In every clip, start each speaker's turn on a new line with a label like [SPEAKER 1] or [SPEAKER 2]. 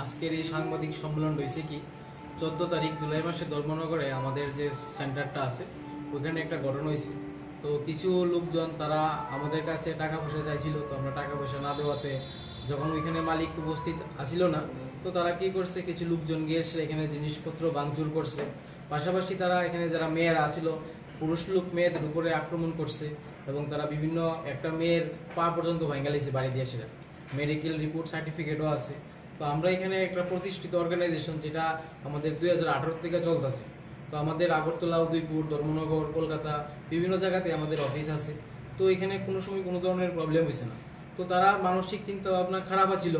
[SPEAKER 1] আজকের এই সাংবাদিক সম্মেলন হয়েছে কি 14 তারিখ জুলাই মাসে ধর্মনগরে আমাদের যে সেন্টারটা আছে ওইখানে একটা ঘটনা হয়েছে। তো কিছু লোকজন তারা আমাদের কাছে টাকা পয়সা চাইছিল, তো আমরা টাকা পয়সা না দেওয়াতে যখন ওইখানে মালিক উপস্থিত আসিল না, তো তারা কি করছে, কিছু লোকজন গিয়ে এখানে জিনিসপত্র ভাঙচুর করছে। পাশাপাশি তারা এখানে যারা মেয়েরা আসিল, পুরুষ লোক মেয়েদের উপরে আক্রমণ করছে এবং তারা বিভিন্ন একটা মেয়ের পা পর্যন্ত ভাঙা লাইছে বাড়ি দিয়ে। সেটা মেডিকেল রিপোর্ট সার্টিফিকেটও আছে। তো আমরা এখানে একটা প্রতিষ্ঠিত অর্গানাইজেশন, যেটা আমাদের 2018 থেকে চলতেছে। তো আমাদের আগরতলা, উদয়পুর, ধর্মনগর, কলকাতা বিভিন্ন জায়গাতে আমাদের অফিস আছে। তো এখানে কোনো সময় কোনো ধরনের প্রবলেম হয়েছে না। তো তারা মানসিক চিন্তা ভাবনা খারাপ আছিল,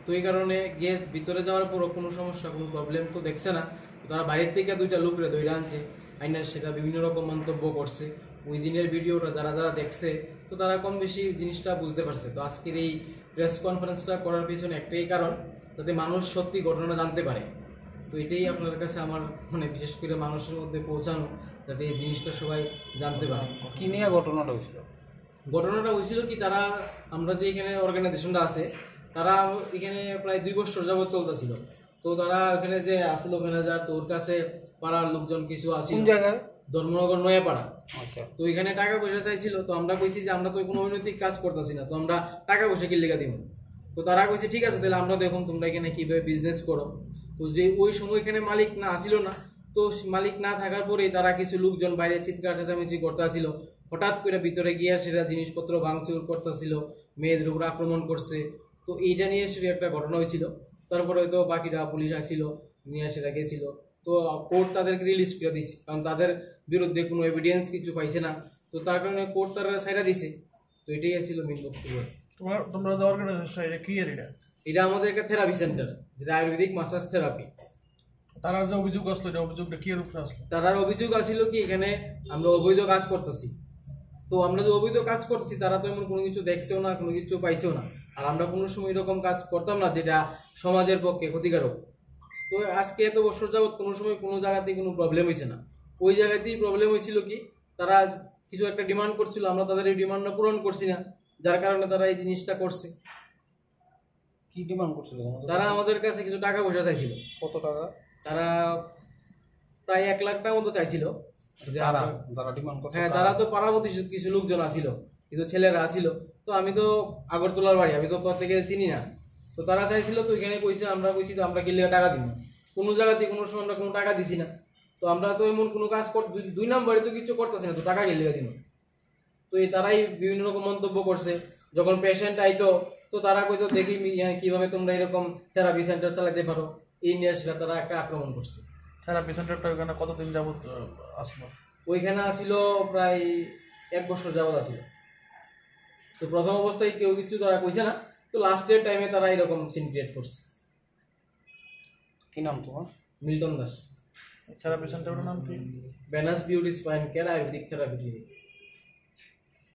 [SPEAKER 1] তো এই কারণে গিয়ে ভিতরে যাওয়ার পরও কোনো সমস্যা, কোনো প্রবলেম তো দেখছে না। তারা বাইরের থেকে দুইটা লোকরে ধরে আনছে, আইনা সেটা বিভিন্ন রকম মন্তব্য করছে। ওই দিনের ভিডিওটা যারা যারা দেখছে, তো তারা কম বেশি জিনিসটা বুঝতে পারছে। তো আজকের এই প্রেস কনফারেন্সটা করার পিছনে একটাই কারণ, যাতে মানুষ সত্যি ঘটনা জানতে পারে। তো এটাই আপনার কাছে আমার বিশেষ করে মানুষের মধ্যে পৌঁছানো, যাতে এই জিনিসটা সবাই জানতে পারে।
[SPEAKER 2] কি নিয়ে ঘটনাটা হয়েছিল?
[SPEAKER 1] ঘটনাটা হয়েছিল কি, তারা আমরা যে এখানে অর্গানাইজেশনটা আছে, তারা এখানে প্রায় 2 বছর যাবত চলতেছিল। তো তারা এখানে যে আসলো ম্যানেজার, তো ওর কাছে পাড়ার লোকজন কিছু আসিল।
[SPEAKER 2] কোন জায়গায়?
[SPEAKER 1] ধর্মনগর নয়াপাড়া।
[SPEAKER 2] আচ্ছা।
[SPEAKER 1] তো এখানে টাকা পয়সা চাইছিল। তো আমরা কইছি যে আমরা তো কোনো অনৈতিক কাজ করতেছি না, তো আমরা টাকা পয়সা কি লেখা দিব। তো তারা কইছে ঠিক আছে, তাহলে আমরা দেখুন তোমরা এখানে কিভাবে বিজনেস করো। তো যে ওই সময় এখানে মালিক না আসিল না, তো মালিক না থাকার পরেই তারা কিছু লোকজন বাইরে চিৎকার চেঁচামেচি করতে আসিল। হঠাৎ করে ভিতরে গিয়ে সেটা জিনিসপত্র ভাঙচুর করতেছিল, মেয়েদের উপর আক্রমণ করছে। তো এইটা নিয়ে সেটা একটা ঘটনা হয়েছিল। তারপরে হয়তো বাকিরা পুলিশ আসছিল, নিয়ে সেটা গেছিল। তো কোর্ট তাদেরকে রিলিজ করে দিছে, কারণ তাদের বিরুদ্ধে কোনো এভিডেন্স কিছু পাইছে না। তো তার কারণে কোর্ট তারা ছাইড়া দিছে। তো এটাই ছিল মেন বক্তব্য।
[SPEAKER 3] তোমরা যে অর্গানাইজেশন, এটা কি এটা?
[SPEAKER 1] এটা আমাদের একটা থেরাপি সেন্টার, যেটা আয়ুর্বেদিক মাসাজ থেরাপি।
[SPEAKER 3] তারা যে অভিযোগ আসলো, এটা অভিযোগটা কি রূপে আসলো?
[SPEAKER 1] তার অভিযোগ আসছিল কি, এখানে আমরা অবৈধ কাজ করতেছি। তো আমরা যে অবৈধ কাজ করতেছি, তারা তো এমন কোনো কিছু দেখছেও না, কোনো কিছু পাইছেও না। আর আমরা কোনো সময় এরকম কাজ করতাম না যেটা সমাজের পক্ষে ক্ষতিকারক। তো আজকে এত বছর যাবৎ কোনো সময় কোনো জায়গাতেই কোনো প্রবলেম হয়েছে না। ওই জায়গাতেই প্রবলেম হয়েছিল কি, তারা কিছু একটা ডিমান্ড করছিল, আমরা তাদের এই ডিমান্ডটা পূরণ করছি না, যার কারণে তারা এই জিনিসটা করছে।
[SPEAKER 2] কি ডিমান্ড করছিল?
[SPEAKER 1] তারা আমাদের কাছে কিছু টাকা পয়সা চাইছিল।
[SPEAKER 2] কত টাকা?
[SPEAKER 1] তারা প্রায় 1 লাখ টাকা মতো চাইছিল।
[SPEAKER 2] যারা ডিমান্ড করছে,
[SPEAKER 1] হ্যাঁ, তারা তো পাড়াপতি কিছু লোকজন আসিল, কিছু ছেলেরা আসিল। তো আমি তো আগরতলার বাড়ি, আমি তো প্রত্যেকে চিনি না। তো তারা চাইছিল, তো এখানে কইছে, আমরা কইছি তো আমরা কিনলে টাকা দিব। কোনো জায়গাতে কোনো সময় আমরা কোনো টাকা দিছি না। তো আমরা তো এমন কোনো কাজ 2 নম্বরে তো কিছু করতেছি না, তো টাকা কিনলে দিব। তো এই তারাই বিভিন্ন রকম মন্তব্য করছে। যখন পেশেন্ট আইতো, তো তারা কইতো দেখি কিভাবে তোমরা এরকম থেরাপি সেন্টার চালাতে পারো, এই নিয়ে সেটা তারা একটা আক্রমণ করছে।
[SPEAKER 3] থেরাপি সেন্টারটা ওখানে কতদিন যাবত আসলো?
[SPEAKER 1] ওইখানে আসিল প্রায় 1 বছর যাবত আসিল। তো প্রথম অবস্থায় কেউ কিছু তারা কইছে না, তো লাস্টের টাইমে তারা এরকম সিন ক্রিয়েট করছে।
[SPEAKER 2] কি নাম তোমার?
[SPEAKER 1] মিল্টন দাস।
[SPEAKER 3] থেরাপি সেন্টারের নাম কি?
[SPEAKER 1] বেনাস beauty spine care Ayurvedic therapy clinic.